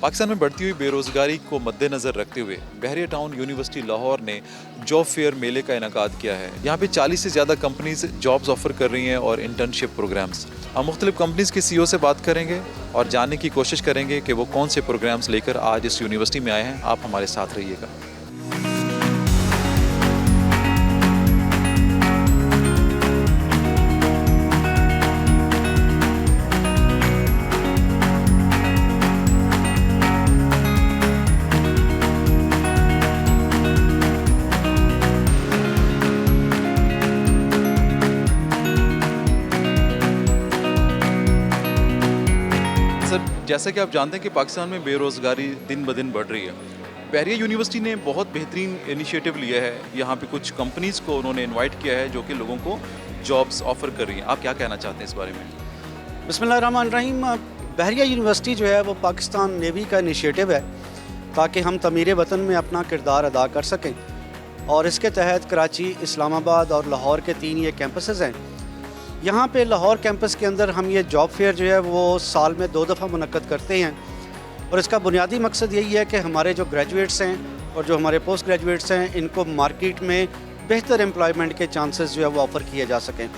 पाकिस्तान में बढ़ती हुई बेरोज़गारी को मद्देनज़र रखते हुए बहरिया टाउन यूनिवर्सिटी लाहौर ने जॉब फेयर मेले का इनेकाद किया है। यहाँ पे 40 से ज़्यादा कंपनीज जॉब्स ऑफर कर रही हैं और इंटर्नशिप प्रोग्राम्स। हम मुख्तलिफ कंपनीज के CEO से बात करेंगे और जानने की कोशिश करेंगे कि वो कौन से प्रोग्राम्स लेकर आज इस यूनिवर्सिटी में आए हैं। आप हमारे साथ रहिएगा। जैसा कि आप जानते हैं कि पाकिस्तान में बेरोज़गारी दिन ब दिन बढ़ रही है। बहरिया यूनिवर्सिटी ने बहुत बेहतरीन इनिशिएटिव लिया है। यहाँ पे कुछ कंपनीज़ को उन्होंने इनवाइट किया है जो कि लोगों को जॉब्स ऑफ़र कर रही हैं। आप क्या कहना चाहते हैं इस बारे में? बिस्मिल्लाहिर्रहमानिर्रहीम। बहरिया यूनिवर्सिटी जो है वो पाकिस्तान नेवी का इनिशिएटिव है ताकि हम तमीर वतन में अपना किरदार अदा कर सकें, और इसके तहत कराची, इस्लामाबाद और लाहौर के 3 ये कैंपसेस हैं। यहाँ पे लाहौर कैंपस के अंदर हम ये जॉब फेयर जो है वो साल में 2 दफ़ा मुनक्कद करते हैं, और इसका बुनियादी मकसद यही है कि हमारे जो ग्रेजुएट्स हैं और जो हमारे पोस्ट ग्रेजुएट्स हैं इनको मार्केट में बेहतर एम्प्लॉयमेंट के चांसेस जो है वो ऑफ़र किए जा सकें।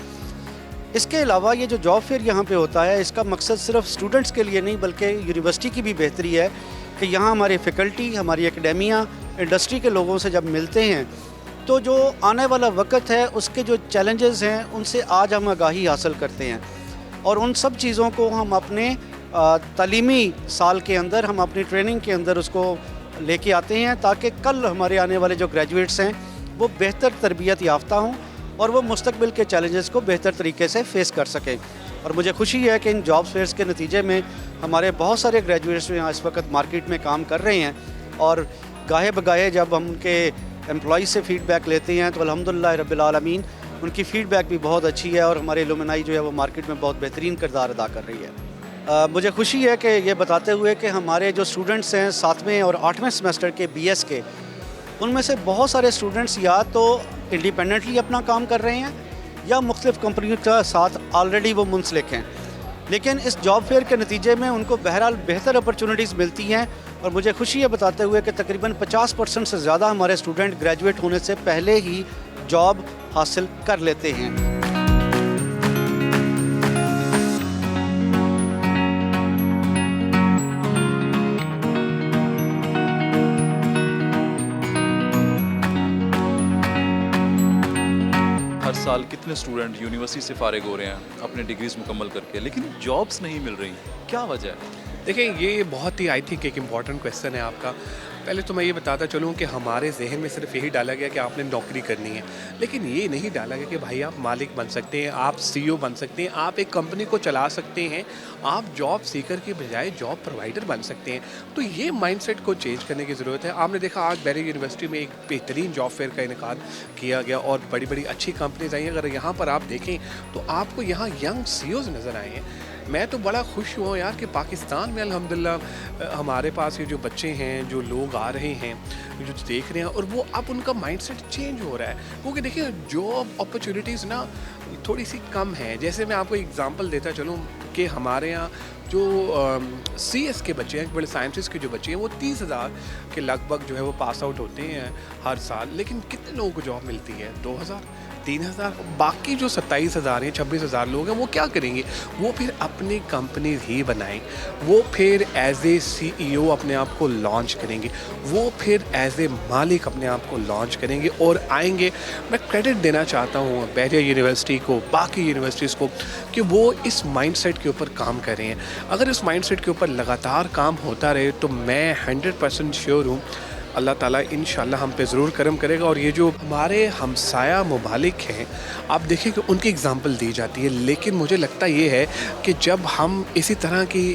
इसके अलावा ये जो जॉब फेयर यहाँ पे होता है इसका मकसद सिर्फ स्टूडेंट्स के लिए नहीं बल्कि यूनिवर्सिटी की भी बेहतरी है कि यहाँ हमारी फ़ैकल्टी, हमारी एकेडेमिया, इंडस्ट्री के लोगों से जब मिलते हैं तो जो आने वाला वक्त है उसके जो चैलेंजेस हैं उनसे आज हम आगाही हासिल करते हैं, और उन सब चीज़ों को हम अपने तालीमी साल के अंदर, हम अपनी ट्रेनिंग के अंदर उसको लेके आते हैं ताकि कल हमारे आने वाले जो ग्रेजुएट्स हैं वो बेहतर तरबियत याफ्ता हों और वो मुस्तकबिल के चैलेंजेस को बेहतर तरीके से फ़ेस कर सकें। और मुझे खुशी है कि इन जॉब फेयर्स के नतीजे में हमारे बहुत सारे ग्रेजुएट्स यहाँ इस वक्त मार्केट में काम कर रहे हैं, और गाहे बगाहे जब हम उनके एम्प्लॉइज़ से फ़ीडबैक लेते हैं तो अल्हम्दुलिल्लाह रब्बिल आलमीन उनकी फ़ीडबैक भी बहुत अच्छी है, और हमारे एलुमनाई जो है वो मार्केट में बहुत बेहतरीन किरदार अदा कर रही है। मुझे खुशी है कि ये बताते हुए कि हमारे जो स्टूडेंट्स हैं 7वें और 8वें सेमेस्टर के BS के, उनमें से बहुत सारे स्टूडेंट्स या तो इंडिपेंडेंटली अपना काम कर रहे हैं या मुख्तलिफ़ कंपनियों के साथ ऑलरेडी वो मुंसलिक हैं, लेकिन इस जॉब फेयर के नतीजे में उनको बहरहाल बेहतर अपॉर्चुनिटीज़ मिलती हैं। और मुझे खुशी है बताते हुए कि तकरीबन 50% से ज़्यादा हमारे स्टूडेंट ग्रेजुएट होने से पहले ही जॉब हासिल कर लेते हैं। हर साल कितने स्टूडेंट यूनिवर्सिटी से फारिग हो रहे हैं अपने डिग्रीज मुकम्मल करके, लेकिन जॉब्स नहीं मिल रही। क्या वजह है? देखिए, ये बहुत ही आई थिंक एक इम्पॉर्टेंट क्वेश्चन है आपका। पहले तो मैं ये बताता चलूँ कि हमारे जहन में सिर्फ यही डाला गया कि आपने नौकरी करनी है, लेकिन ये नहीं डाला गया कि भाई आप मालिक बन सकते हैं, आप CEO बन सकते हैं, आप एक कंपनी को चला सकते हैं, आप जॉब सीकर के बजाय जॉब प्रोवाइडर बन सकते हैं। तो ये माइंडसेट को चेंज करने की ज़रूरत है। आपने देखा आज बहरिया यूनिवर्सिटी में एक बेहतरीन जॉब फेयर का इनेकाद किया गया और बड़ी बड़ी अच्छी कंपनीज आई हैं। अगर यहाँ पर आप देखें तो आपको यहाँ यंग CEOs नज़र आए हैं। मैं तो बड़ा खुश हुआ यार कि पाकिस्तान में अल्हम्दुलिल्लाह हमारे पास ये जो बच्चे हैं, जो लोग आ रहे हैं, जो देख रहे हैं, और वो अब उनका माइंडसेट चेंज हो रहा है, क्योंकि देखिए जॉब अपॉर्चुनिटीज़ ना थोड़ी सी कम है। जैसे मैं आपको एग्जांपल देता चलूँ कि हमारे यहाँ जो CS के बच्चे हैं, बड़े साइंसेस के जो बच्चे हैं, वो 30,000 के लगभग जो है वो पास आउट होते हैं हर साल, लेकिन कितने लोगों को जॉब मिलती है? 2,000, 3,000। बाकी जो 27,000 हैं, 26,000 लोग हैं, वो क्या करेंगे? वो फिर अपनी कंपनीज ही बनाएं, वो फिर एज ए CEO अपने आप को लॉन्च करेंगे, वो फिर एज ए मालिक अपने आप को लॉन्च करेंगे और आएंगे। मैं क्रेडिट देना चाहता हूँ बहरिया यूनिवर्सिटी को, बाकी यूनिवर्सिटीज़ को, कि वो इस माइंडसेट के ऊपर काम कर रहे हैं। अगर इस माइंडसेट के ऊपर लगातार काम होता रहे तो मैं 100% श्योर हूँ अल्लाह ताला इंशाल्लाह हम पे ज़रूर करम करेगा। और ये जो हमारे हमसाया ममालिक हैं, आप देखिए कि उनकी एग्ज़ाम्पल दी जाती है, लेकिन मुझे लगता ये है कि जब हम इसी तरह की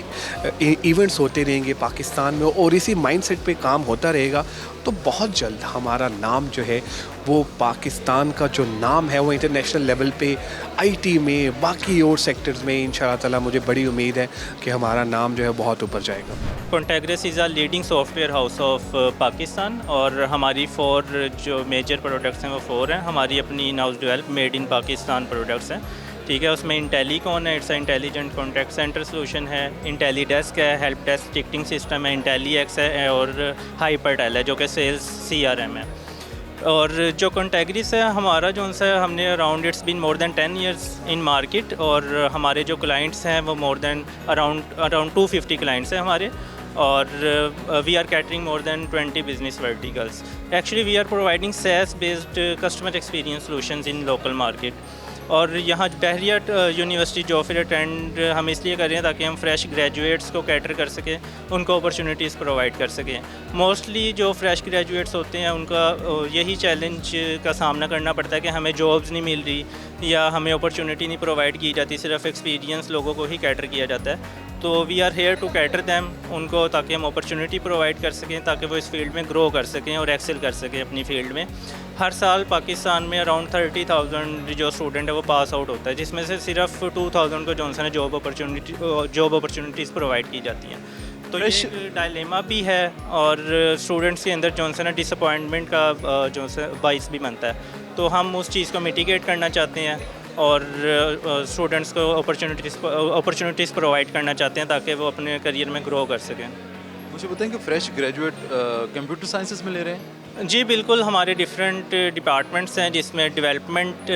इवेंट्स होते रहेंगे पाकिस्तान में और इसी माइंडसेट पे काम होता रहेगा तो बहुत जल्द हमारा नाम जो है वो पाकिस्तान का जो नाम है वो इंटरनेशनल लेवल पे IT में, बाकी और सेक्टर्स में इंशाअल्लाह ताला मुझे बड़ी उम्मीद है कि हमारा नाम जो है बहुत ऊपर जाएगा। Contegris is a leading software house of Pakistan, और हमारी 4 जो मेजर प्रोडक्ट्स हैं वो 4 हैं। हमारी अपनी in house develop made in Pakistan products हैं। ठीक है। उसमें इंटेलीकॉन है, it's intelligent contact centre solution है, इंटेलीडेस्क है, हेल्प डेस्क टिकटिंग सिस्टम है, इंटेलीएक्स है और हाइपरटेल है जो कि सेल्स CRM है। और जो कैटेगरीज है हमारा जो उनसे हमने around it's been more than 10 years in market, और हमारे जो क्लाइंट्स हैं वो मोर देन अराउंड 250 क्लाइंट्स हैं हमारे, और we are catering more than 20 business verticals. Actually we are providing SaaS based customer experience solutions in local market. और यहाँ Bahria university job fair attend हम इसलिए कर रहे हैं ताकि हम फ्रेश ग्रेजुएट्स को कैटर कर सकें, उनको अपॉर्चुनिटीज़ प्रोवाइड कर सकें। मोस्टली जो फ्रेश ग्रेजुएट्स होते हैं उनका यही चैलेंज का सामना करना पड़ता है कि हमें जॉब्स नहीं मिल रही या हमें अपॉर्चुनिटी नहीं प्रोवाइड की जाती, सिर्फ एक्सपीरियंस लोगों को ही कैटर किया जाता है। तो we are here to cater them उनको, ताकि हम अपॉर्चुनिटी प्रोवाइड कर सकें, ताकि वो इस फील्ड में ग्रो कर सकें और एक्सेल कर सकें अपनी फील्ड में। हर साल पाकिस्तान में अराउंड 30,000 जो स्टूडेंट है वो पास आउट होता है, जिसमें से सिर्फ 2,000 को जॉनसन है जॉब अपॉर्चुनिटीज़ प्रोवाइड की जाती हैं। तो ये डायलेमा भी है और स्टूडेंट्स के अंदर जॉनसन है डिसअपॉइंटमेंट का जो बाइस भी बनता है। तो हम उस चीज़ को मिटिगेट करना चाहते हैं और स्टूडेंट्स को अपॉर्चुनिटीज़ प्रोवाइड करना चाहते हैं ताकि वो अपने करियर में ग्रो कर सकें। मुझे बताएं कि फ्रेश ग्रेजुएट कंप्यूटर साइंसेस में ले रहे हैं? जी बिल्कुल, हमारे डिफरेंट डिपार्टमेंट्स हैं जिसमें डेवलपमेंट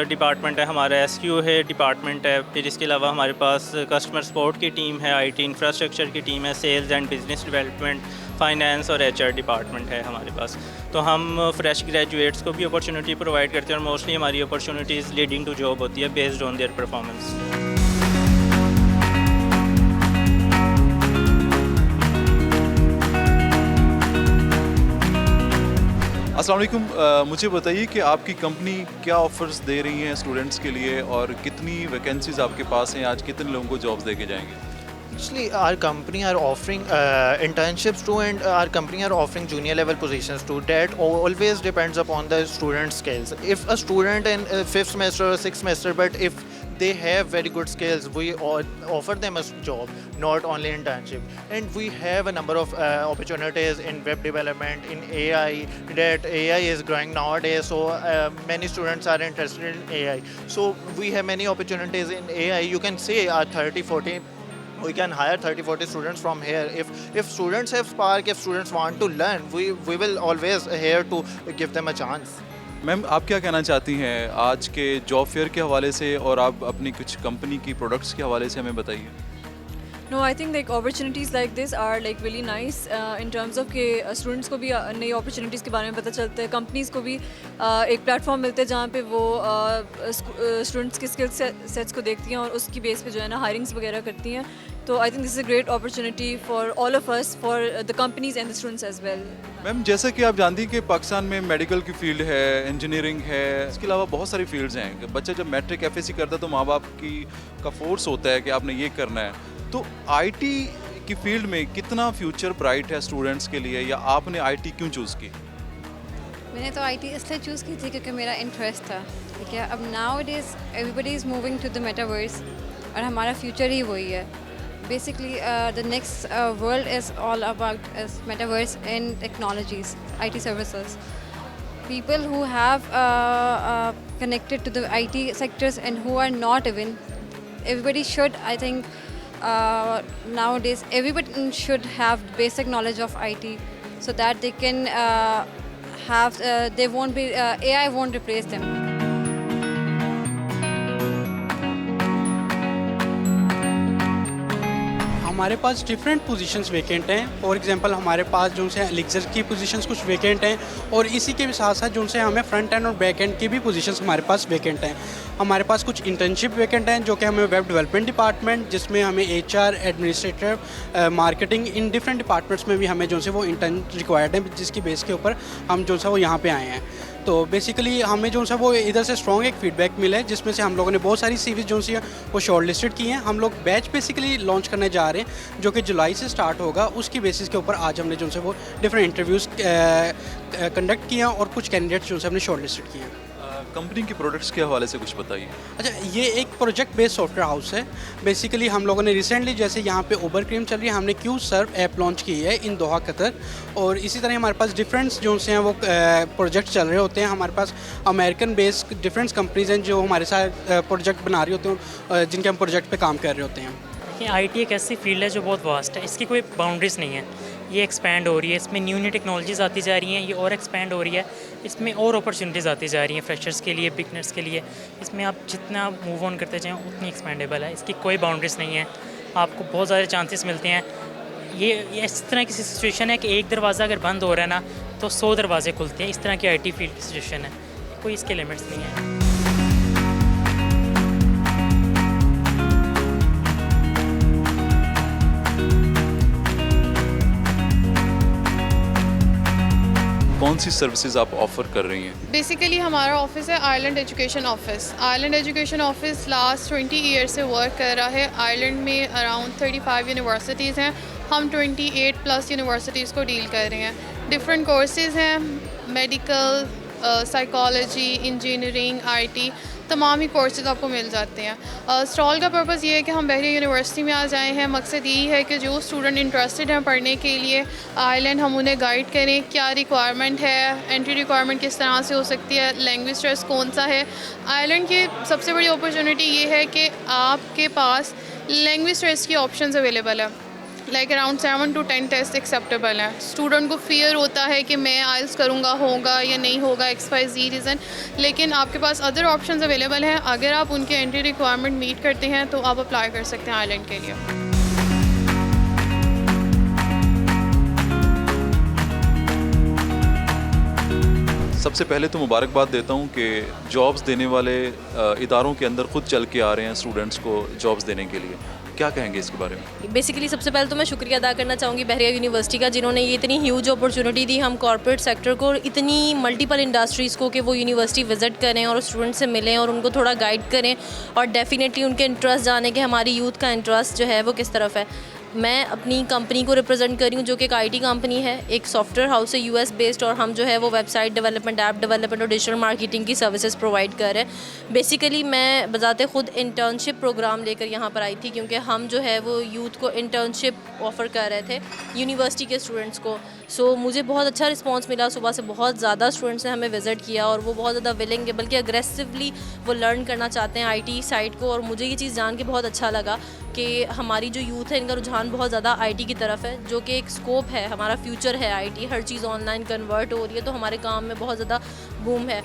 डिपार्टमेंट है, हमारा SQ है डिपार्टमेंट है, फिर इसके अलावा हमारे पास कस्टमर सपोर्ट की टीम है, IT इंफ्रास्ट्रक्चर की टीम है, sales and business development, finance और HR डिपार्टमेंट है हमारे पास। तो हम फ्रेश ग्रेजुएट्स को भी अपॉर्चुनिटी प्रोवाइड करते हैं और मोस्टली हमारी अपॉर्चुनिटीज़ लीडिंग टू जॉब होती है बेस्ड ऑन देयर परफॉर्मेंस। अस्सलाम वालेकुम, मुझे बताइए कि आपकी कंपनी क्या ऑफर्स दे रही हैं स्टूडेंट्स के लिए और कितनी वैकेंसीज आपके पास हैं, आज कितने लोगों को जॉब्स देके जाएंगे? Actually, our company are offering internships too, and our company are offering junior level positions too. That always depends upon the student's skills. If a student in 5th semester or 6th semester, but if they have very good skills, we offer them a job, not only internship. And we have a number of opportunities in web development, in AI. That AI is growing nowadays, so many students are interested in AI. So we have many opportunities in AI. You can say 30-40. We can hire 30-40 students from here. If students have spark, if students want to learn, we will always here to give them a chance. Ma'am, आप क्या कहना चाहती हैं आज के job fair के हवाले से और आप अपनी कुछ कंपनी की प्रोडक्ट्स के हवाले से हमें बताइए। No, I think like opportunities like this are like really nice in terms of कि students को भी नई opportunities के बारे में पता चलता है, companies को भी एक platform मिलता है जहाँ पे वो students के skill sets को देखती हैं और उसकी base पे जो है ना hirings वगैरह करती हैं। तो I think this is a great opportunity for all of us, for the companies and the students as well. Ma'am, जैसा कि आप जानती हैं कि पाकिस्तान में मेडिकल की फील्ड है, इंजीनियरिंग है, इसके अलावा बहुत सारी फील्ड्स हैं कि बच्चा जब मैट्रिक FSC करता है तो माँ बाप का फोर्स होता है कि आपने ये करना है। तो IT की फील्ड में कितना फ्यूचर ब्राइट है स्टूडेंट्स के लिए, या आपने IT क्यों चूज़ की? मैंने तो IT इसलिए चूज़ की थी क्योंकि मेरा इंटरेस्ट था, ठीक है। अब nowadays everybody is moving to the metaverse और हमारा फ्यूचर ही वही है। Basically the next world is all about metaverse and technologies, IT services. People who have connected to the IT sectors and who are not even, everybody should, I think, nowadays everybody should have basic knowledge of IT so that they can have they won't be AI won't replace them. हमारे पास different positions vacant हैं। For example हमारे पास जो से elixir की positions कुछ vacant हैं और इसी के साथ साथ जो से हमें फ्रंट एंड और बैक एंड की भी पोजीशंस हमारे पास वैकेंट हैं। हमारे पास कुछ इंटर्नशिप वैकेंट हैं जो कि हमें वेब डेवलपमेंट डिपार्टमेंट, जिसमें हमें HR, administrator, marketing, in different departments में भी हमें जो से वो इंटर्न रिक्वायर्ड है, जिसकी बेस के ऊपर हम जो सा वो यहाँ पे आए हैं। तो बेसिकली हमें जो सा वो इधर से स्ट्रॉन्ग एक फीडबैक मिला है, जिसमें से हम लोगों ने बहुत सारी सीरीज जो सी वो शॉर्ट लिस्टेड की हैं। हम लोग बैच बेसिकली लॉन्च करने जा रहे हैं जो कि जुलाई से स्टार्ट होगा। उसकी बेसिस के ऊपर आज हमने जो से वो डिफरेंट इंटरव्यूज़ कंडक्ट किए हैं और कुछ कैंडिडेट्स जो से हमने शॉर्ट लिस्टेड किए हैं। कंपनी के प्रोडक्ट्स के हवाले से कुछ बताइए। अच्छा, ये एक प्रोजेक्ट बेस्ड सॉफ्टवेयर हाउस है। बेसिकली हम लोगों ने रिसेंटली, जैसे यहाँ पे उबर क्रीम चल रही है, हमने क्यू सर्व ऐप लॉन्च की है इन दोहा कतर, और इसी तरह हमारे पास डिफरेंट जो से हैं वो प्रोजेक्ट चल रहे होते हैं। हमारे पास अमेरिकन बेस्ड डिफरेंट कंपनीज हैं जो हमारे साथ प्रोजेक्ट बना रही होते हैं, जिनके हम प्रोजेक्ट पे काम कर रहे होते हैं। देखिए, आईटी एक ऐसी फील्ड है जो बहुत वास्ट है, इसकी कोई बाउंड्रीज नहीं है। ये एक्सपैंड हो रही है, इसमें न्यू न्यू टेक्नोलॉजीज़ आती जा रही हैं, ये और एक्सपैंड हो रही है, इसमें और अपॉर्चुनिटीज़ आती जा रही हैं फ्रेशर्स के लिए, बिगनर्स के लिए। इसमें आप जितना मूव ऑन करते जाएँ उतनी एक्सपेंडेबल है, इसकी कोई बाउंड्रीज नहीं है, आपको बहुत सारे चांसेस मिलते हैं। ये इस तरह की सिचुएशन है कि एक दरवाज़ा अगर बंद हो रहा है ना तो 100 दरवाजे खुलते हैं। इस तरह की आईटी फील्ड की सिचुएशन है, कोई इसके लिमिट्स नहीं है। कौन सी सर्विसेज आप ऑफर कर रही हैं? बेसिकली हमारा ऑफिस है Ireland education office. Ireland education office last 20 year से वर्क कर रहा है। आयरलैंड में अराउंड 35 यूनिवर्सिटीज़ हैं, हम 28 प्लस यूनिवर्सिटीज़ को डील कर रहे हैं। डिफरेंट कोर्सेज़ हैं, मेडिकल, साइकोलॉजी, इंजीनियरिंग, आईटी, तमाम ही कोर्सेज आपको मिल जाते हैं। स्टॉल का पर्पज़ ये है कि हम बहरिया यूनिवर्सिटी में आ जाए हैं। मकसद यही है कि जो स्टूडेंट इंटरेस्टेड हैं पढ़ने के लिए आयरलैंड, हम उन्हें गाइड करें क्या रिक्वायरमेंट है, एंट्री रिक्वायरमेंट किस तरह से हो सकती है, लैंग्वेज टेस्ट कौन सा है। आयरलैंड की सबसे बड़ी अपॉर्चुनिटी ये है कि आपके पास लैंग्वेज टेस्ट की ऑप्शंस अवेलेबल है। Like around 7 to 10 test acceptable है। स्टूडेंट को फियर होता है कि मैं आइल्स करूँगा, होगा या नहीं होगा, XYZ रीज़न, लेकिन आपके पास अदर ऑप्शंस अवेलेबल हैं। अगर आप उनके एंट्री रिक्वायरमेंट मीट करते हैं तो आप अप्लाई कर सकते हैं आयरलैंड के लिए। सबसे पहले तो मुबारकबाद देता हूं कि जॉब्स देने वाले इदारों के अंदर खुद चल के आ रहे हैं स्टूडेंट्स को जॉब्स देने के लिए। क्या कहेंगे इसके बारे में? बेसिकली सबसे पहले तो मैं शुक्रिया अदा करना चाहूँगी बहरिया यूनिवर्सिटी का, जिन्होंने ये इतनी ह्यूज अपॉर्चुनिटी दी हम कॉर्पोरेट सेक्टर को, इतनी मल्टीपल इंडस्ट्रीज़ को, कि वो यूनिवर्सिटी विज़िट करें और स्टूडेंट से मिलें और उनको थोड़ा गाइड करें और डेफिनेटली उनके इंटरेस्ट जाने कि हमारी यूथ का इंटरेस्ट जो है वो किस तरफ है। मैं अपनी कंपनी को रिप्रेजेंट कर रही हूँ जो कि एक आईटी कंपनी है, एक सॉफ्टवेयर हाउस है यूएस बेस्ड, और हम जो है वो वेबसाइट डेवलपमेंट, ऐप डेवलपमेंट और डिजिटल मार्केटिंग की सर्विसेज प्रोवाइड कर रहे हैं। बेसिकली मैं बजाते खुद इंटर्नशिप प्रोग्राम लेकर यहाँ पर आई थी, क्योंकि हम जो है वो यूथ को इंटर्नशिप ऑफ़र कर रहे थे यूनिवर्सिटी के स्टूडेंट्स को। सो मुझे बहुत अच्छा रिस्पांस मिला, सुबह से बहुत ज़्यादा स्टूडेंट्स ने हमें विज़िट किया और वो बहुत ज़्यादा विलिंग है, बल्कि अग्रेसिवली वो लर्न करना चाहते हैं आईटी साइड को। और मुझे ये चीज़ जान के बहुत अच्छा लगा कि हमारी जो यूथ है इनका रुझान बहुत ज़्यादा आईटी की तरफ है, जो कि एक स्कोप है, हमारा फ्यूचर है IT. Her cheese online convert हो रही है तो हमारे काम में बहुत ज़्यादा बूम है।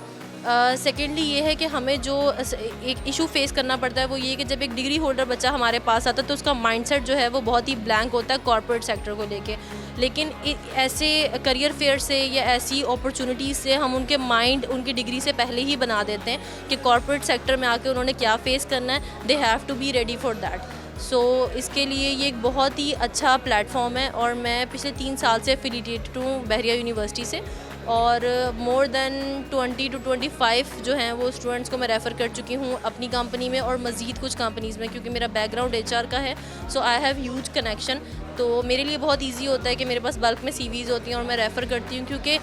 सेकेंडली ये है कि हमें जो एक इशू फेस करना पड़ता है वो ये कि जब एक डिग्री होल्डर बच्चा हमारे पास आता है तो उसका माइंडसेट जो है वो बहुत ही ब्लैंक होता है कॉर्पोरेट सेक्टर को लेके। लेकिन ऐसे करियर फेयर से या ऐसी अपॉर्चुनिटीज़ से हम उनके माइंड उनकी डिग्री से पहले ही बना देते हैं कि कॉर्पोरेट सेक्टर में आके उन्होंने क्या फ़ेस करना है, they have to be ready for that. So इसके लिए ये एक बहुत ही अच्छा प्लेटफॉर्म है और मैं पिछले 3 साल से एफिलिएटेड हूँ बहरिया यूनिवर्सिटी से, और मोर देन 20 to 25 जो हैं वो स्टूडेंट्स को मैं रेफ़र कर चुकी हूँ अपनी कंपनी में और मज़ीद कुछ कंपनीज़ में, क्योंकि मेरा बैकग्राउंड HR का है। सो आई हैव ह्यूज कनेक्शन, तो मेरे लिए बहुत इजी होता है कि मेरे पास बल्क में CVs होती हैं और मैं रेफ़र करती हूँ, क्योंकि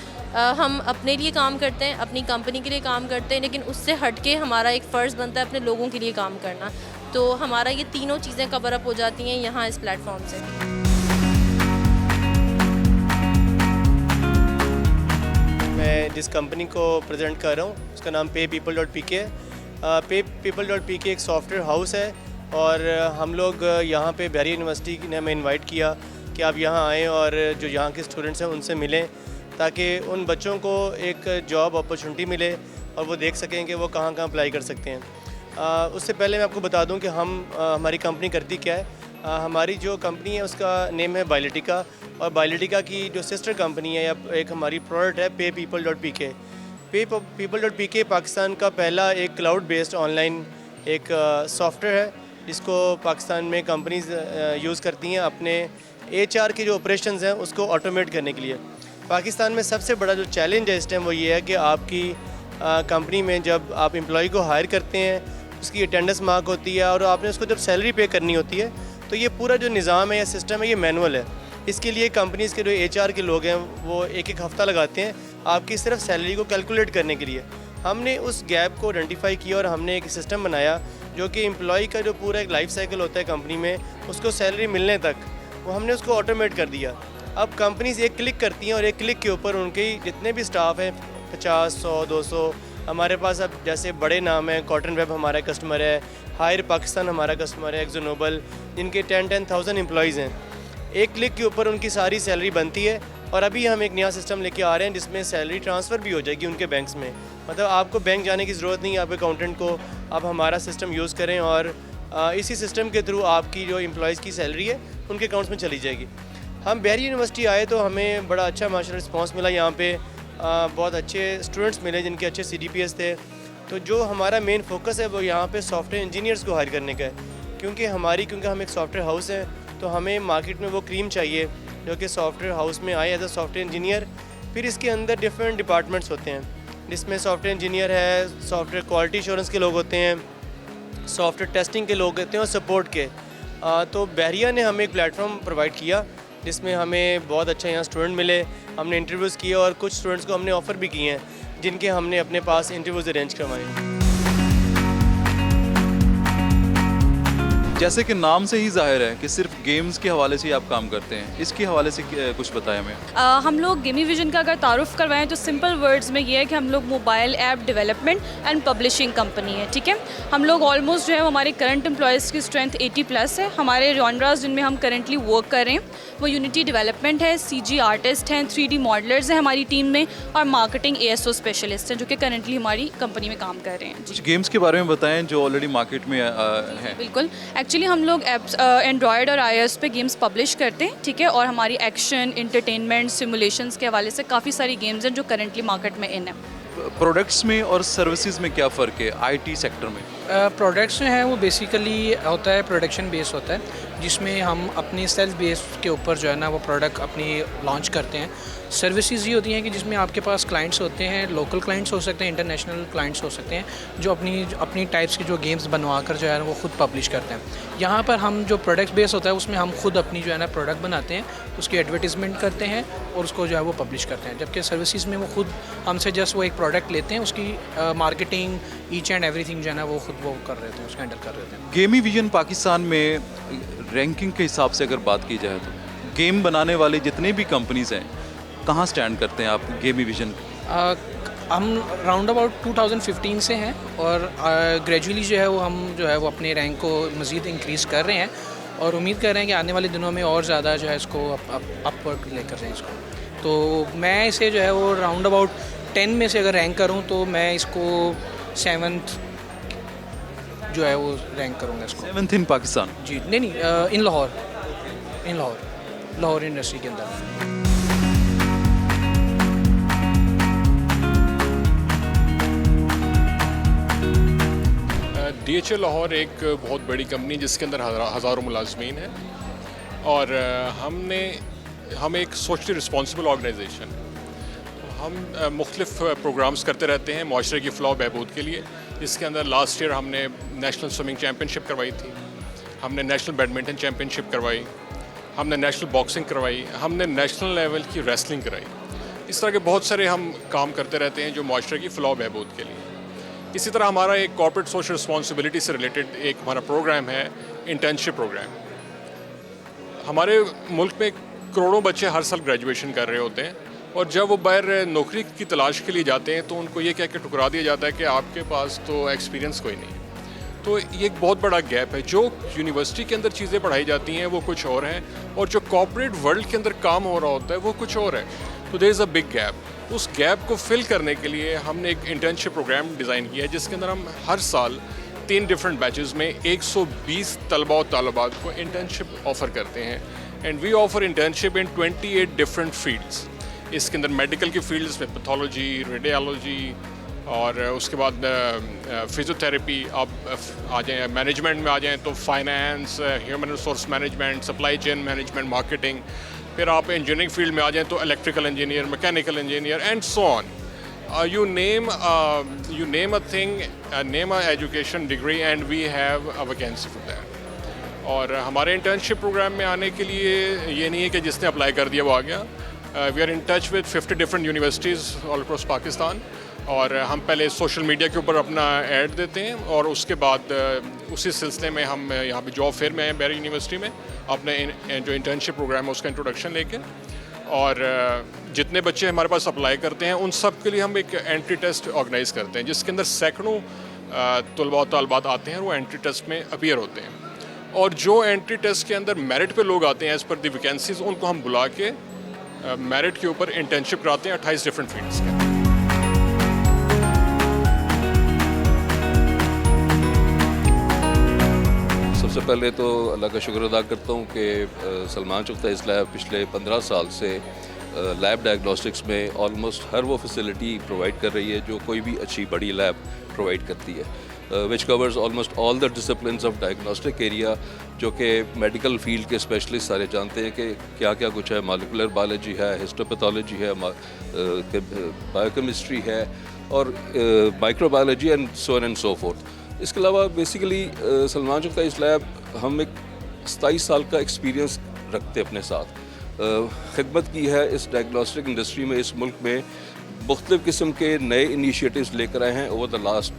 हम अपने लिए काम करते हैं, अपनी कंपनी के लिए काम करते हैं, लेकिन उससे हट के हमारा एक फ़र्ज़ बनता है अपने लोगों के लिए काम करना। तो हमारा ये तीनों चीज़ें कवर अप हो जाती हैं यहाँ इस प्लेटफॉर्म से। मैं जिस कंपनी को प्रेजेंट कर रहा हूँ उसका नाम paypeople.pk है। paypeople.pk एक सॉफ्टवेयर हाउस है और हम लोग यहाँ पे बहरिया यूनिवर्सिटी ने हमें इनवाइट किया कि आप यहाँ आएँ और जो यहाँ के स्टूडेंट्स हैं उनसे मिलें, ताकि उन बच्चों को एक जॉब अपॉर्चुनिटी मिले और वो देख सकें कि वो कहाँ कहाँ अप्लाई कर सकते हैं। उससे पहले मैं आपको बता दूं कि हमारी कंपनी करती क्या है। हमारी जो कंपनी है उसका नेम है बायोलिटिका, और बायोलिटिका की जो सिस्टर कंपनी है या एक हमारी प्रोडक्ट है paypeople.pk। paypeople.pk पाकिस्तान का पहला एक क्लाउड बेस्ड ऑनलाइन एक सॉफ्टवेयर है जिसको पाकिस्तान में कंपनीज यूज़ करती हैं अपने HR के जो ऑपरेशंस हैं उसको ऑटोमेट करने के लिए। पाकिस्तान में सबसे बड़ा जो चैलेंज है इस टाइम वो ये है कि आपकी कंपनी में जब आप एम्प्लॉय को हायर करते हैं उसकी अटेंडेंस मार्क होती है और आपने उसको जब सैलरी पे करनी होती है तो ये पूरा जो निज़ाम है या सिस्टम है ये मैनुअल है। इसके लिए कंपनीज़ के जो HR के लोग हैं वो एक हफ़्ता लगाते हैं आपकी सिर्फ सैलरी को कैलकुलेट करने के लिए। हमने उस गैप को आइडेंटिफाई किया और हमने एक सिस्टम बनाया जो कि एम्प्लॉय का जो पूरा एक लाइफ साइकिल होता है कंपनी में, उसको सैलरी मिलने तक, वो हमने उसको ऑटोमेट कर दिया। अब कंपनीज एक क्लिक करती हैं और एक क्लिक के ऊपर उनके जितने भी स्टाफ हैं 50, 100, 200, हमारे पास अब जैसे बड़े नाम हैं, कॉटन वेब हमारा कस्टमर है, हायर पाकिस्तान हमारा कस्टमर है, एक्सो नोबल, जिनके 10,000 एम्प्लॉयज़ हैं। एक क्लिक के ऊपर उनकी सारी सैलरी बनती है और अभी हम एक नया सिस्टम लेके आ रहे हैं जिसमें सैलरी ट्रांसफ़र भी हो जाएगी उनके बैंक्स में। मतलब आपको बैंक जाने की ज़रूरत नहीं है, आप अकाउंटेंट को आप हमारा सिस्टम यूज़ करें और इसी सिस्टम के थ्रू आपकी जो एम्प्लॉयज़ की सैलरी है उनके अकाउंट्स में चली जाएगी। हम बहरिया यूनिवर्सिटी आए तो हमें बड़ा अच्छा माशाल्लाह रिस्पांस मिला। यहाँ पे बहुत अच्छे स्टूडेंट्स मिले जिनके अच्छे CDPS थे। तो जो हमारा मेन फोकस है वो यहाँ पे सॉफ्टवेयर इंजीनियर्स को हायर करने का है, क्योंकि हम एक सॉफ्टवेयर हाउस है तो हमें मार्केट में वो क्रीम चाहिए जो कि सॉफ्टवेयर हाउस में आए एज अ सॉफ्टवेयर इंजीनियर। फिर इसके अंदर डिफरेंट डिपार्टमेंट्स होते हैं जिसमें सॉफ्टवेयर इंजीनियर है, सॉफ्टवेयर क्वालिटी एश्योरेंस के लोग होते हैं, सॉफ्टवेयर टेस्टिंग के लोग होते हैं और सपोर्ट के। तो बहरिया ने हमें एक प्लेटफॉर्म प्रोवाइड किया जिसमें हमें बहुत अच्छा यहाँ स्टूडेंट मिले। हमने इंटरव्यूज़ किए और कुछ स्टूडेंट्स को हमने ऑफ़र भी किए हैं जिनके हमने अपने पास इंटरव्यूज़ अरेंज करवाए। जैसे कि नाम से ही जाहिर है कि सिर्फ गेम्स के हवाले से ही आप काम करते हैं, इसके हवाले से कुछ बताएं हमें। हम लोग गेमी विजन का अगर तारुफ करवाएं तो सिंपल वर्ड्स में ये है कि हम लोग mobile app development and publishing company है, ठीक है। हम लोग ऑलमोस्ट जो है हमारे करंट एम्प्लॉयज़ की स्ट्रेंथ 80+ है। हमारे जॉनरास जिनमें हम करंटली वर्क कर रहे हैं वो यूनिटी डेवलपमेंट है, CG आर्टिस्ट हैं, 3D मॉडलर्स हैं हमारी टीम में, और मार्केटिंग ASO स्पेशलिस्ट हैं जो कि करंटली हमारी कंपनी में काम कर रहे हैं। कुछ गेम्स के बारे में बताएं जो ऑलरेडी मार्केट में हैं। बिल्कुल, एक्चुअली हम लोग एप्स एंड्रॉयड और iOS पे गेम्स पब्लिश करते हैं, ठीक है। और हमारी एक्शन, इंटरटेनमेंट, सिमुलेशंस के हवाले से काफ़ी सारी गेम्स हैं जो करंटली मार्केट में इन है। प्रोडक्ट्स में और सर्विसेज में क्या फ़र्क है IT सेक्टर में? प्रोडक्ट्स जो हैं वो बेसिकली होता है प्रोडक्शन बेस होता है जिसमें हम अपनी सेल्फ बेस के ऊपर जो है ना वो प्रोडक्ट अपनी लॉन्च करते हैं। सर्विसेज ये होती हैं कि जिसमें आपके पास क्लाइंट्स होते हैं, लोकल क्लाइंट्स हो सकते हैं, इंटरनेशनल क्लाइंट्स हो सकते हैं, जो अपनी टाइप्स के जो गेम्स बनवा कर जो है वो ख़ुद पब्लिश करते हैं। यहाँ पर हम जो प्रोडक्ट बेस होता है उसमें हम खुद अपनी जो है ना प्रोडक्ट बनाते हैं, उसकी एडवर्टीज़मेंट करते हैं और उसको जो है वो पब्लिश करते हैं। जबकि सर्विसेज में वो खुद हमसे जस्ट वो एक प्रोडक्ट लेते हैं, उसकी मार्केटिंग ईच एंड एवरीथिंग जो है ना वो खुद वो कर रहे थे, उसका हैंडल कर रहे थे। गेमी विजन पाकिस्तान में रैंकिंग के हिसाब से अगर बात की जाए तो गेम बनाने वाले जितने भी कंपनीज़ हैं कहाँ स्टैंड करते हैं आप गेमी विजन? हम राउंड अबाउट 2015 से हैं और ग्रेजुअली जो है वो हम जो है वो अपने रैंक को मज़ीद इंक्रीज़ कर रहे हैं और उम्मीद कर रहे हैं कि आने वाले दिनों में और ज़्यादा जो है इसको अपवर्ड लेकर रहे हैं इसको। तो मैं इसे जो है वो राउंड अबाउट 10 में से अगर रैंक करूं तो मैं इसको 7th जो है वो रैंक करूंगा इसको। 7th इन पाकिस्तान? जी नहीं इन लाहौर इंडस्ट्री के अंदर। DHL लाहौर एक बहुत बड़ी कंपनी जिसके अंदर हज़ारों मुलाजमीन हैं और हम एक सोशली रिस्पॉन्सिबल ऑर्गेनाइजेशन, हम मुख्तलिफ प्रोग्राम्स करते रहते हैं माशरे की फ़लाह बहबूद के लिए, जिसके अंदर लास्ट ईयर हमने नेशनल स्विमिंग चैम्पियनशिप करवाई थी, हमने नेशनल बैडमिंटन चैम्पियनशिप करवाई, हमने नेशनल बॉक्सिंग करवाई, हमने नेशनल लेवल की रेसलिंग कराई। इस तरह के बहुत सारे हम काम करते रहते हैं जो माशरे की फ़लाह बहबूद के लिए। इसी तरह हमारा एक कॉर्पोरेट सोशल रिस्पॉन्सिबिलिटी से रिलेटेड एक हमारा प्रोग्राम है इंटर्नशिप प्रोग्राम। हमारे मुल्क में करोड़ों बच्चे हर साल ग्रेजुएशन कर रहे होते हैं और जब वो बाहर नौकरी की तलाश के लिए जाते हैं तो उनको ये कह के ठुकरा दिया जाता है कि आपके पास तो एक्सपीरियंस कोई नहीं। तो ये एक बहुत बड़ा गैप है। जो यूनिवर्सिटी के अंदर चीज़ें पढ़ाई जाती हैं वो कुछ और हैं और जो कॉर्पोरेट वर्ल्ड के अंदर काम हो रहा होता है वो कुछ और है। तो there is a big gap. उस गैप को फिल करने के लिए हमने एक इंटर्नशिप प्रोग्राम डिज़ाइन किया है जिसके अंदर हम हर साल 3 डिफरेंट बैचेस में 120 तलबा और तालिबात को इंटर्नशिप ऑफ़र करते हैं and we offer internship in 28 different fields. इसके अंदर मेडिकल की फील्ड्स में पैथोलॉजी, रेडियोलॉजी और उसके बाद फिजियोथेरेपी। आप आ जाएँ मैनेजमेंट में आ जाएँ तो finance, human resource management, supply chain management, marketing. फिर आप इंजीनियरिंग फील्ड में आ जाएँ तो electrical engineer, mechanical engineer and so on. You name a thing, name a education degree and we have a vacancy for that. और हमारे internship programme में आने के लिए ये नहीं है कि जिसने अप्लाई कर दिया वो आ गया। We are in touch with 50 different universities all across Pakistan, और हम पहले सोशल मीडिया के ऊपर अपना ऐड देते हैं और उसके बाद उसी सिलसिले में हम यहाँ पे जॉब फेयर में आए बहरिया यूनिवर्सिटी में अपने जो इंटर्नशिप प्रोग्राम है उसका इंट्रोडक्शन लेके, और जितने बच्चे हमारे पास अप्लाई करते हैं उन सब के लिए हम एक एंट्री टेस्ट ऑर्गेनाइज़ करते हैं, जिसके अंदर सैकड़ों तलबा और तालबात आते हैं और वो एंट्री टेस्ट में अपीयर होते हैं, और जो एंट्री टेस्ट के अंदर मेरिट पे लोग आते हैं एज़ पर द वैकेंसीज, उनको हम बुला के मेरिट के ऊपर इंटर्नशिप कराते हैं 28 डिफरेंट फील्ड्स के। सबसे पहले तो अल्लाह का शुक्र अदा करता हूँ कि सलमान चुगता इस लैब पिछले 15 साल से लैब डायग्नोस्टिक्स में ऑलमोस्ट हर वो फैसिलिटी प्रोवाइड कर रही है जो कोई भी अच्छी बड़ी लैब प्रोवाइड करती है, which covers almost all the disciplines of diagnostic area, जो कि मेडिकल फील्ड के स्पेशलिस्ट सारे जानते हैं कि क्या क्या कुछ है। मॉलिक्यूलर बायोलॉजी है, हिस्टोपैथोलॉजी है, बायोकेमिस्ट्री है और microbiology and so on and so fourth. इसके अलावा बेसिकली सलमान चुगता इस लैब हम एक 27 साल का एक्सपीरियंस रखते अपने साथ, खिदमत की है इस डायग्नोस्टिक इंडस्ट्री में, इस मुल्क में मुख्तलिफ़ किस्म के नए इनिशिएटिव्स लेकर आए हैं over the last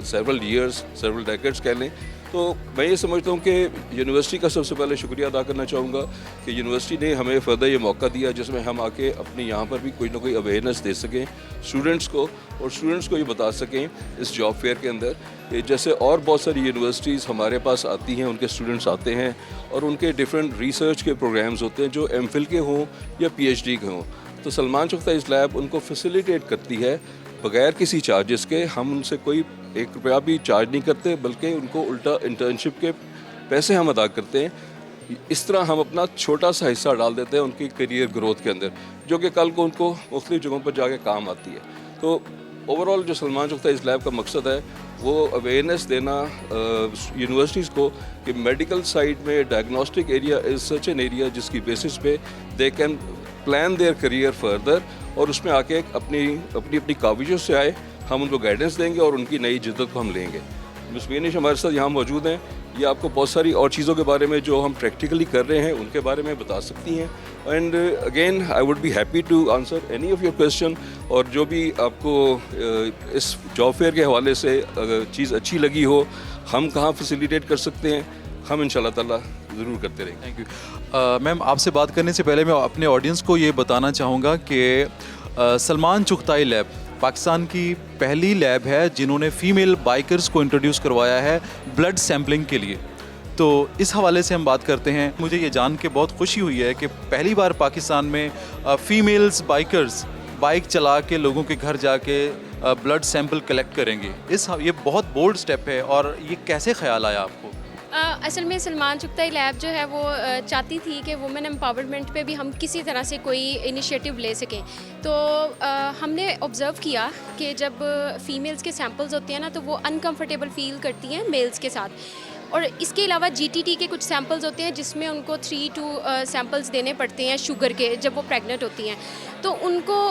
several years, several decades कह लें। तो मैं ये समझता हूँ कि यूनिवर्सिटी का सबसे पहले शुक्रिया अदा करना चाहूँगा कि यूनिवर्सिटी ने हमें फ़र्दर ये मौका दिया जिसमें हम आके अपने यहाँ पर भी कोई ना कोई अवेयरनेस दे सकें स्टूडेंट्स को, और स्टूडेंट्स को ये बता सकें इस जॉब फेयर के अंदर कि जैसे और बहुत सारी यूनिवर्सिटीज़ हमारे पास आती हैं, उनके स्टूडेंट्स आते हैं और उनके डिफरेंट रिसर्च के प्रोग्राम्स होते हैं जो एमफिल के हों या पीएचडी के हों, तो सलमान चुगता इस लैब उनको फैसिलिटेट करती है बगैर किसी चार्जेस के। हम उनसे कोई 1 रुपया भी चार्ज नहीं करते, बल्कि उनको उल्टा इंटर्नशिप के पैसे हम अदा करते हैं। इस तरह हम अपना छोटा सा हिस्सा डाल देते हैं उनकी करियर ग्रोथ के अंदर, जो कि कल को उनको मुख्तलिफ जगहों पर जाके काम आती है। तो ओवरऑल जो सलमान चुगता इस लैब का मकसद है वो अवेयरनेस देना यूनिवर्सिटीज़ को कि मेडिकल साइड में diagnostic area is such an area जिसकी बेसिस पे they can plan their career further, और उसमें आके अपनी काविशों से आए, हम उनको गाइडेंस देंगे और उनकी नई जिद्दत को हम लेंगे। मिस बेनिश हमारे साथ यहाँ मौजूद हैं, ये आपको बहुत सारी और चीज़ों के बारे में जो हम प्रैक्टिकली कर रहे हैं उनके बारे में बता सकती हैं। And again I would be happy to answer any of your question, और जो भी आपको इस जॉब फेयर के हवाले से अगर चीज़ अच्छी लगी हो, हम कहाँ फैसिलिटेट कर सकते हैं, हम इंशाल्लाह ताला ज़रूर करते रहेंगे। Thank you ma'am. आपसे बात करने से पहले मैं अपने ऑडियंस को ये बताना चाहूँगा कि सलमान चुगताई लैब पाकिस्तान की पहली लैब है जिन्होंने फ़ीमेल बाइकर्स को इंट्रोड्यूस करवाया है ब्लड सैम्पलिंग के लिए। तो इस हवाले से हम बात करते हैं। मुझे ये जान के बहुत खुशी हुई है कि पहली बार पाकिस्तान में फ़ीमेल्स बाइकर्स बाइक चला के लोगों के घर जाके ब्लड सैंपल कलेक्ट करेंगे। ये बहुत बोल्ड स्टेप है, और ये कैसे ख्याल आया आपको? असल में सलमान चुगताई लैब जो है वो चाहती थी कि वुमेन एम्पावरमेंट पे भी हम किसी तरह से कोई इनिशिएटिव ले सकें। तो हमने ऑब्ज़र्व किया कि जब फ़ीमेल्स के सैंपल्स होते हैं ना, तो वो अनकंफर्टेबल फ़ील करती हैं मेल्स के साथ, और इसके अलावा जीटीटी के कुछ सैंपल्स होते हैं जिसमें उनको 3-2 सैंपल्स देने पड़ते हैं शुगर के जब वो प्रेग्नेंट होती हैं। तो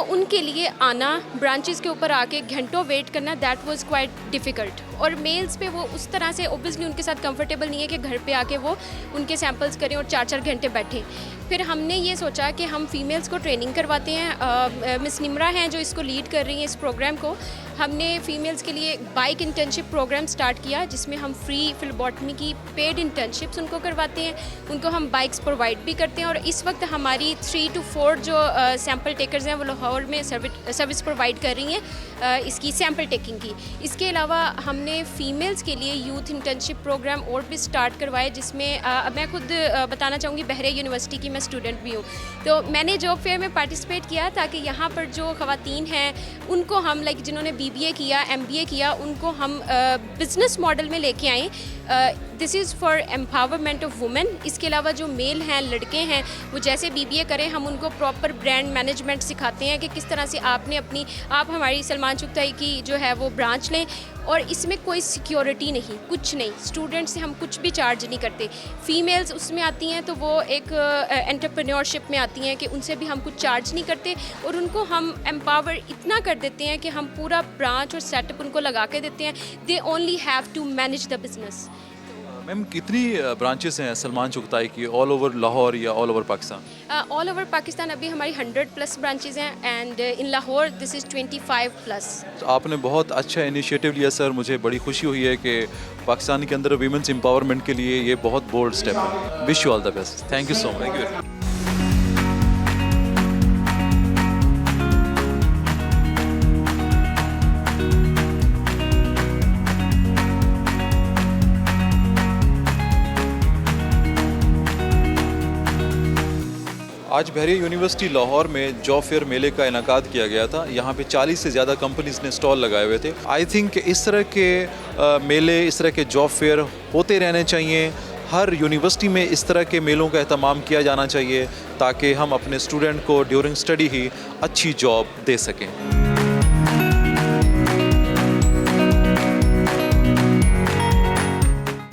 उनके लिए आना, ब्रांचेस के ऊपर आके घंटों वेट करना, दैट वाज क्वाइट डिफ़िकल्ट। और मेल्स पे वो उस तरह से ओबियसली उनके साथ कंफर्टेबल नहीं है कि घर पे आके वो उनके सैंपल्स करें और 4-4 घंटे बैठें। फिर हमने ये सोचा कि हम फ़ीमेल्स को ट्रेनिंग करवाते हैं। मिस निमरा हैं जो इसको लीड कर रही हैं इस प्रोग्राम को। हमने फ़ीमेल्स के लिए बाइक इंटर्नशिप प्रोग्राम स्टार्ट किया जिसमें हम फ्री फिलबॉटमी की पेड इंटर्नशिप्स उनको करवाते हैं, उनको हम बाइक्स प्रोवाइड भी करते हैं। और इस वक्त हमारी 3 to 4 जो सैम्पल टेकर्स हैं वो लाहौर में सर्विस प्रोवाइड कर रही हैं इसकी सैम्पल टेकिंग की। इसके अलावा हमने फ़ीमेल्स के लिए यूथ इंटर्नशिप प्रोग्राम और भी स्टार्ट करवाए, जिसमें मैं खुद बताना चाहूँगी बहरिया यूनिवर्सिटी की मैं स्टूडेंट भी हूँ। तो मैंने जॉब फेयर में पार्टिसिपेट किया ताकि यहाँ पर जो ख़वातीन हैं उनको हम जिन्होंने BBA किया, MBA किया, उनको हम बिज़नेस मॉडल में लेके आएँ। This is for empowerment of women. इसके अलावा जो मेल हैं, लड़के हैं, वो जैसे BBA करें, हम उनको प्रॉपर ब्रांड मैनेजमेंट सिखाते हैं कि किस तरह से आप हमारी सलमान चुगताई की जो है वो ब्रांच लें, और इसमें कोई सिक्योरिटी नहीं, कुछ नहीं, स्टूडेंट से हम कुछ भी चार्ज नहीं करते। फ़ीमेल्स उसमें आती हैं तो वो एक एंटरप्रेन्योरशिप में आती हैं कि उनसे भी हम कुछ चार्ज नहीं करते, और उनको हम एम्पावर इतना कर देते हैं कि हम पूरा ब्रांच और सेटअप उनको लगा के देते हैं। They only have to manage the business. Ma'am कितनी ब्रांचेस हैं सलमान चुगताई की ऑल ओवर लाहौर या all over Pakistan? All over Pakistan अभी हमारी 100+ ब्रांचेज हैं and in Lahore this is 25+। तो आपने बहुत अच्छा इनिशिएटिव लिया सर, मुझे बड़ी खुशी हुई है कि पाकिस्तान के अंदर वीमेंस एम्पावरमेंट के लिए ये बहुत बोल्ड स्टेप है। Wish you all the best. Thank you so much. आज बहरिया यूनिवर्सिटी लाहौर में जॉब फेयर मेले का इनकाद किया गया था। यहाँ पे 40 से ज़्यादा कंपनीज ने स्टॉल लगाए हुए थे। आई थिंक इस तरह के मेले, इस तरह के जॉब फेयर होते रहने चाहिए। हर यूनिवर्सिटी में इस तरह के मेलों का एहतमाम किया जाना चाहिए ताकि हम अपने स्टूडेंट को ड्यूरिंग स्टडी ही अच्छी जॉब दे सकें।